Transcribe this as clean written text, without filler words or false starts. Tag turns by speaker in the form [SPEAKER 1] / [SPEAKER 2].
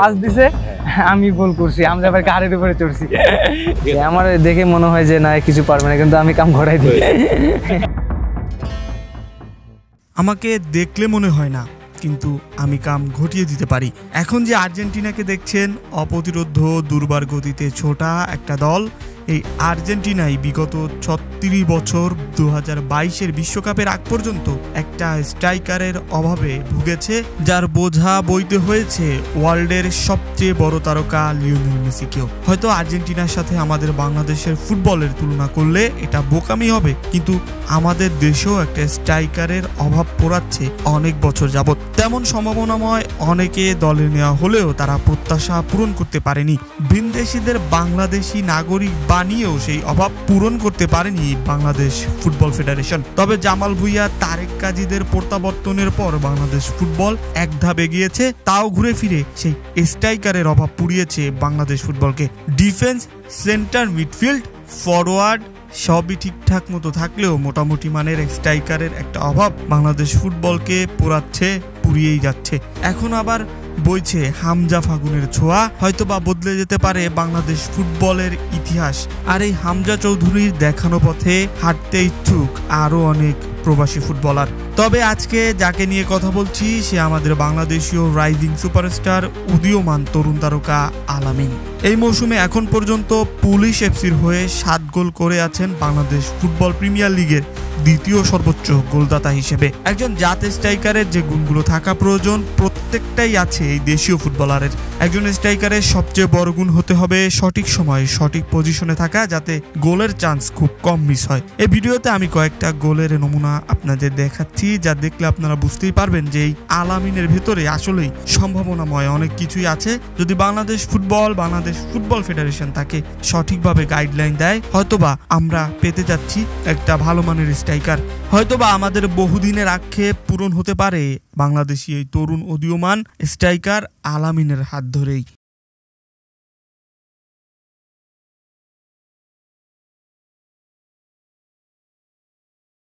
[SPEAKER 1] Pass দিছে আমি গোল করছি আমরা ভাই গাড়ির উপরে চড়ছি আমার দেখে মনে হয় যে না কিছু পারবে না কিন্তু আমি কাম ঘটাই দিই
[SPEAKER 2] আমাকে দেখলে মনে হয় না কিন্তু আমি কাম ঘটিয়ে দিতে পারি। এখন যে আর্জেন্টিনাকে দেখছেন অপ্রতিরোধ্য দুর্বার গতিতে ছোটা একটা দল, এই আর্জেন্টিনাই বিগত ৩৬ বছর ২০২২-এর বিশ্বকাপের আগ পর্যন্ত একটা স্ট্রাইকারের অভাবে ভুগেছে, যার বোঝা বইতে হয়েছে ওয়ার্ল্ডের সবচেয়ে বড় তারকা লিওনেল মেসিকেও। হয়তো আর্জেন্টিনার সাথে আমাদের বাংলাদেশের ফুটবলের তুলনা করলে এটা বোকামি হবে, কিন্তু আমাদের দেশেও একটা স্ট্রাইকারের অভাব পড়াচ্ছে অনেক বছর যাবত। তেমন সম্ভাবনাময় অনেকে দলে নেওয়া হলেও তারা প্রত্যাশা পূরণ করতে পারেনি। ভিনদেশিদের বাংলাদেশি নাগরিক বানিয়েও সেই অভাব পূরণ করতে পারেনি বাংলাদেশ ফুটবল ফেডারেশন। তবে জামাল ভুঁইয়া, তারেক কাজীদের প্রত্যাবর্তনের পর বাংলাদেশ ফুটবল এক ধাপ এগিয়েছে, তাও ঘুরে ফিরে সেই স্ট্রাইকারের অভাব পুড়িয়েছে বাংলাদেশ ফুটবলকে। ডিফেন্স, সেন্টার, মিডফিল্ড, ফরওয়ার্ড সবই ঠিকঠাক মতো থাকলেও মোটামুটি মানের স্ট্রাইকারের একটা অভাব বাংলাদেশ ফুটবলকে পোড়াচ্ছে, পুড়িয়েই যাচ্ছে। এখন আবার বইছে হামজা ফাগুনের ছোঁয়া, হয়তো বা বদলে যেতে পারে বাংলাদেশ ফুটবলের ইতিহাস। আর এই হামজা চৌধুরীর দেখানো পথে হাঁটতে ইচ্ছুক আরো অনেক প্রবাসী ফুটবলার। তবে আজকে যাকে নিয়ে কথা বলছি সে আমাদের বাংলাদেশীয় রাইজিং সুপারস্টার, উদীয়মান তরুণ তারকা আলামিন। এই মৌসুমে এখন পর্যন্ত পুলিশ এফসির হয়ে ৭ গোল করে আছেন বাংলাদেশ ফুটবল প্রিমিয়ার লিগের দ্বিতীয় সর্বোচ্চ গোলদাতা হিসেবে। একজন জাতীয় স্ট্রাইকারের যে গুণগুলো থাকা প্রয়োজন প্রত্যেকটাই আছে এই দেশীয় ফুটবলারের। একজন স্ট্রাইকারের সবচেয়ে বড় গুণ হতে হবে সঠিক সময়ে সঠিক পজিশনে থাকা, যাতে গোলের চান্স খুব কম মিস হয়। এই ভিডিওতে আমি কয়েকটা গোলের নমুনা আপনাদের দেখাচ্ছি, যা দেখলে আপনারা বুঝতেই পারবেন যে এই আলামিনের ভেতরে আসলেই সম্ভাবনাময় অনেক কিছুই আছে। যদি বাংলাদেশ ফুটবল ফেডারেশন তাকে সঠিকভাবে গাইডলাইন দেয়, হয়তোবা আমরা পেতে যাচ্ছি একটা ভালো মানের স্ট্রাইকার। হয়তোবা আমাদের বহুদিনের আক্ষেপ পূরণ হতে পারে বাংলাদেশি এই তরুণ উদীয়মান স্ট্রাইকার আলামিনের হাত ধরেই।